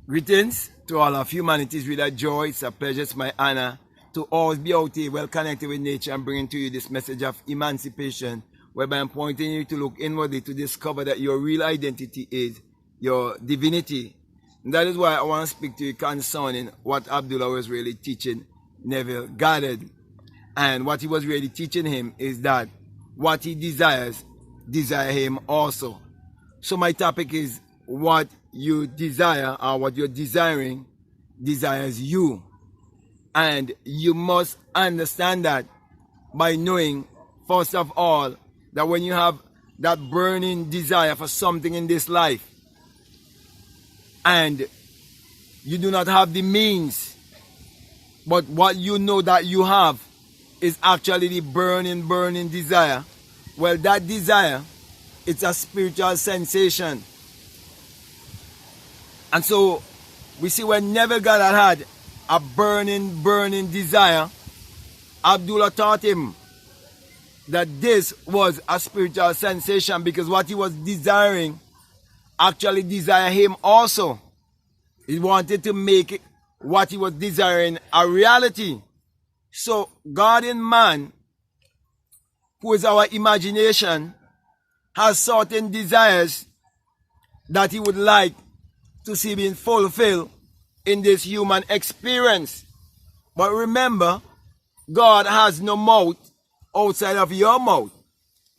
Greetings to all of humanity. It's really a joy, it's a pleasure, it's my honor to always be out here well connected with nature and bringing to you this message of emancipation, whereby I'm pointing you to look inwardly to discover that your real identity is your divinity. And that is why I want to speak to you concerning what Abdullah was really teaching Neville Goddard. And what he was really teaching him is that what he desires, desire him also. So my topic is what you desire, or what you're desiring, desires you. And you must understand that by knowing, first of all, that when you have that burning desire for something in this life, and you do not have the means, but what you know that you have is actually the burning desire, well, that desire, it's a spiritual sensation. And so we see when Neville Goddard had a burning desire, Abdullah taught him that this was a spiritual sensation, because what he was desiring actually desired him also. He wanted to make it, what he was desiring, a reality. So God in man, who is our imagination, has certain desires that he would like to see being fulfilled in this human experience. But remember, God has no mouth outside of your mouth.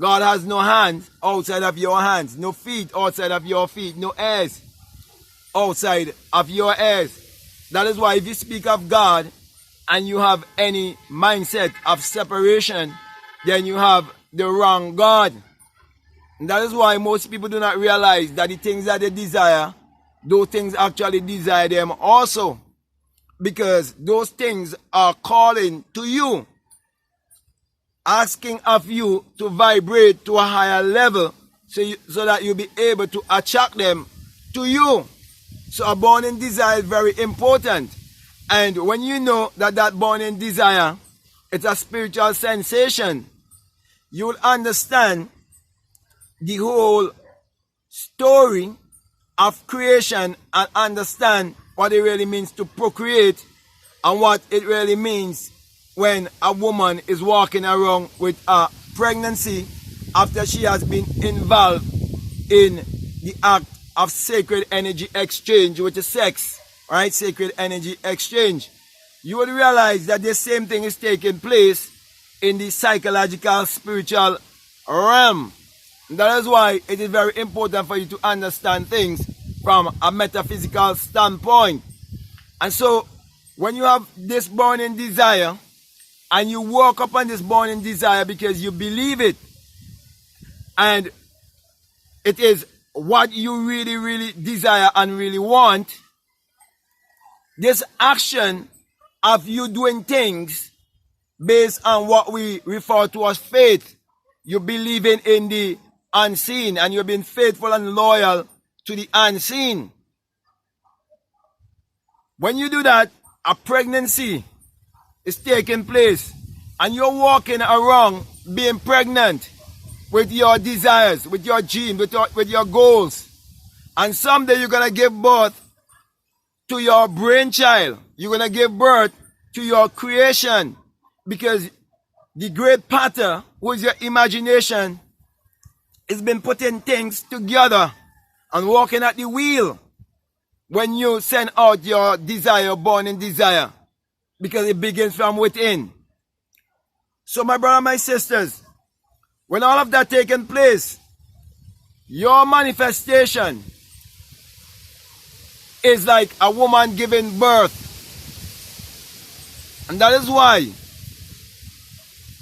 God has no hands outside of your hands, no feet outside of your feet, no ears outside of your ears. That is why if you speak of God and you have any mindset of separation, then you have the wrong God. And that is why most people do not realize that the things that they desire, those things actually desire them also, because those things are calling to you, asking of you to vibrate to a higher level, so that you'll be able to attract them to you. So a burning desire is very important. And when you know that that burning desire, it's a spiritual sensation, you will understand the whole story of creation and understand what it really means to procreate, and what it really means when a woman is walking around with a pregnancy after she has been involved in the act of sacred energy exchange, which is sex, right? Sacred energy exchange. You will realize that the same thing is taking place in the psychological, spiritual realm. That is why it is very important for you to understand things from a metaphysical standpoint. And so, when you have this burning desire, and you work upon this burning desire because you believe it, and it is what you really desire and really want, this action of you doing things based on what we refer to as faith, you believing in the unseen, and you've been faithful and loyal to the unseen. When you do that, a pregnancy is taking place, and you're walking around being pregnant with your desires, with your dreams, with your goals. And someday you're going to give birth to your brainchild. You're going to give birth to your creation, because the great potter, who is your imagination, has been putting things together and walking at the wheel when you send out your desire, burning desire, because it begins from within. So my brother, my sisters, when all of that taking place, your manifestation is like a woman giving birth. And that is why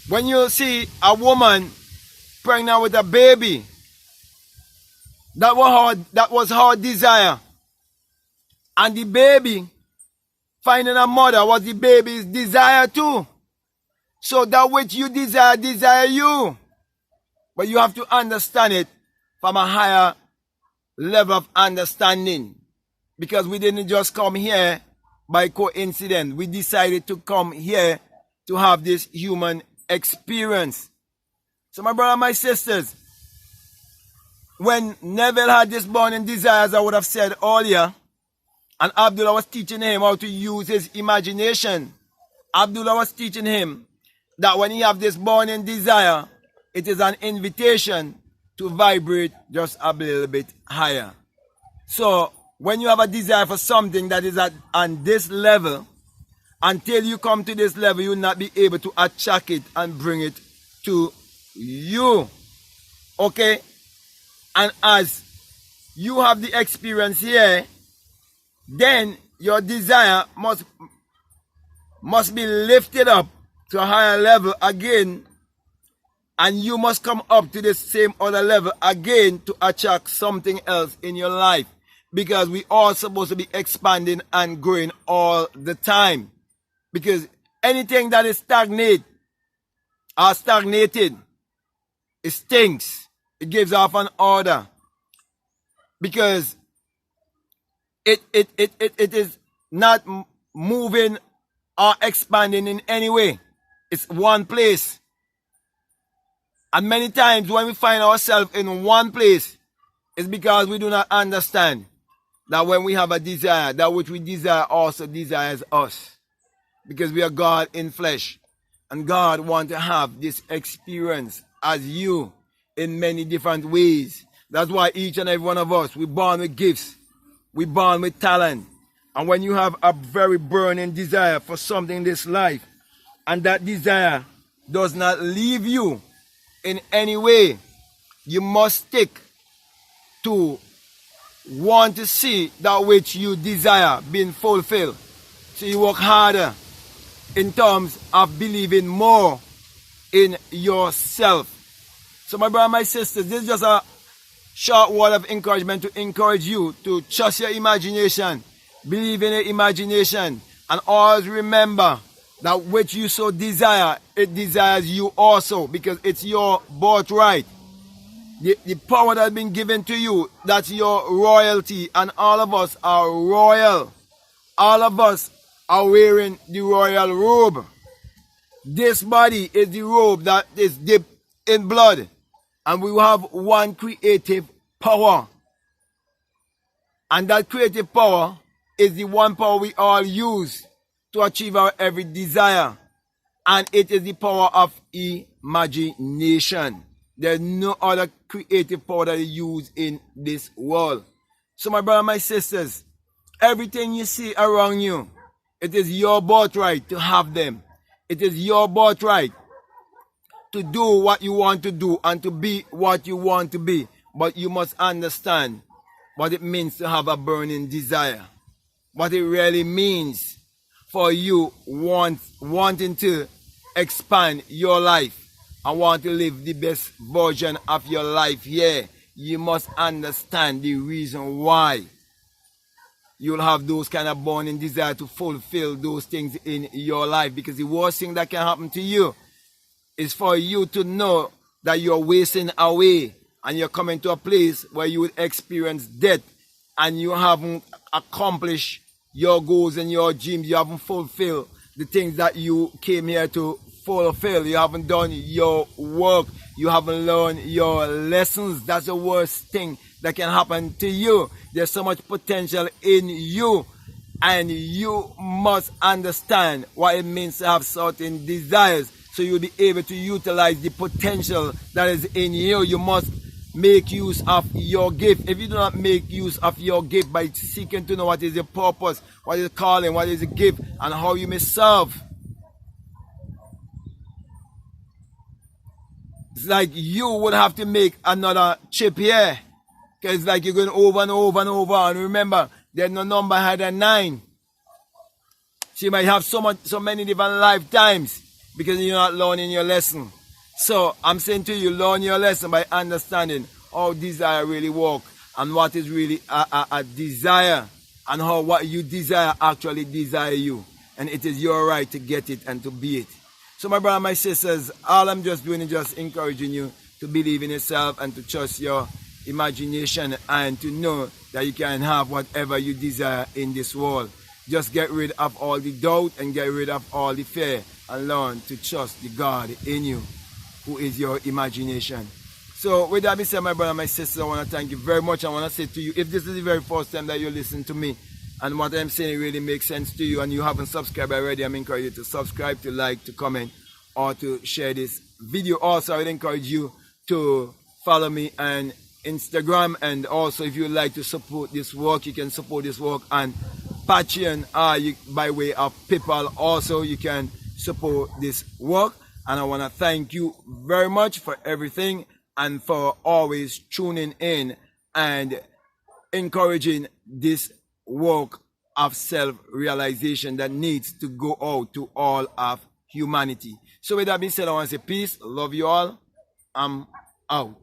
when you see a woman pregnant with a baby, that was her desire. And the baby finding a mother was the baby's desire too. So that which you desire you. But you have to understand it from a higher level of understanding. Because we didn't just come here by coincidence. We decided to come here to have this human experience. So my brother, my sisters, when Neville had this burning desire, as I would have said earlier, And Abdullah was teaching him how to use his imagination. Abdullah was teaching him that when you have this burning desire, it is an invitation to vibrate just a little bit higher. So when you have a desire for something that is on this level, until you come to this level, you will not be able to attract it and bring it to you. Okay? And as you have the experience here, then your desire must be lifted up to a higher level again, and you must come up to the same other level again to attract something else in your life, because we are supposed to be expanding and growing all the time. Because anything that is stagnated, it stinks. It gives off an odor, because it is not moving or expanding in any way. It's one place. And many times when we find ourselves in one place, it's because we do not understand that when we have a desire, that which we desire also desires us. Because we are God in flesh. And God wants to have this experience as you in many different ways. That's why each and every one of us, we're born with gifts. We're born with talent. And when you have a very burning desire for something in this life, and that desire does not leave you in any way, you must stick to want to see that which you desire being fulfilled. So you work harder in terms of believing more in yourself. So my brother and my sisters, this is just a short word of encouragement to encourage you to trust your imagination, believe in your imagination, and always remember that which you so desire, it desires you also, because it's your birthright. The power that has been given to you, that's your royalty, and all of us are royal. All of us are wearing the royal robe. This body is the robe that is dipped in blood, and we have one creative power. And that creative power is the one power we all use to achieve our every desire. And it is the power of imagination. There's no other creative power that is used in this world. So my brother, my sisters, everything you see around you, it is your birthright to have them. It is your birthright to do what you want to do and to be what you want to be. But you must understand what it means to have a burning desire. What it really means for you wanting to expand your life and want to live the best version of your life here. You must understand the reason why you'll have those kind of burning desire to fulfill those things in your life. Because the worst thing that can happen to you is for you to know that you're wasting away and you're coming to a place where you will experience death and you haven't accomplished your goals and your dreams. You haven't fulfilled the things that you came here to fulfill. You haven't done your work. You haven't learned your lessons. That's the worst thing that can happen to you. There's so much potential in you, and you must understand what it means to have certain desires, so you'll be able to utilize the potential that is in you. You must make use of your gift. If you do not make use of your gift by seeking to know what is your purpose, what is your calling, what is the gift, and how you may serve, it's like you would have to make another trip here. Because it's like you're going over and over and over. And remember, there's no number higher than 9. So you might have so many different lifetimes because you're not learning your lesson. So I'm saying to you, learn your lesson by understanding how desire really works and what is really a desire, and how what you desire actually desire you. And it is your right to get it and to be it. So my brother and my sisters, all I'm just doing is just encouraging you to believe in yourself and to trust your imagination and to know that you can have whatever you desire in this world. Just get rid of all the doubt and get rid of all the fear and learn to trust the God in you, who is your imagination. So with that being said, my brother and my sister, I want to thank you very much. I want to say to you, if this is the very first time that you listen to me, and what I'm saying really makes sense to you and you haven't subscribed already, I'm encouraging you to subscribe, to like, to comment, or to share this video. Also, I would encourage you to follow me on Instagram, and also if you would like to support this work, you can support this work on Patreon by way of PayPal. Also, you can support this work, and I want to thank you very much for everything and for always tuning in and encouraging this work of self-realization that needs to go out to all of humanity. So with that being said, I want to say peace, love you all, I'm out.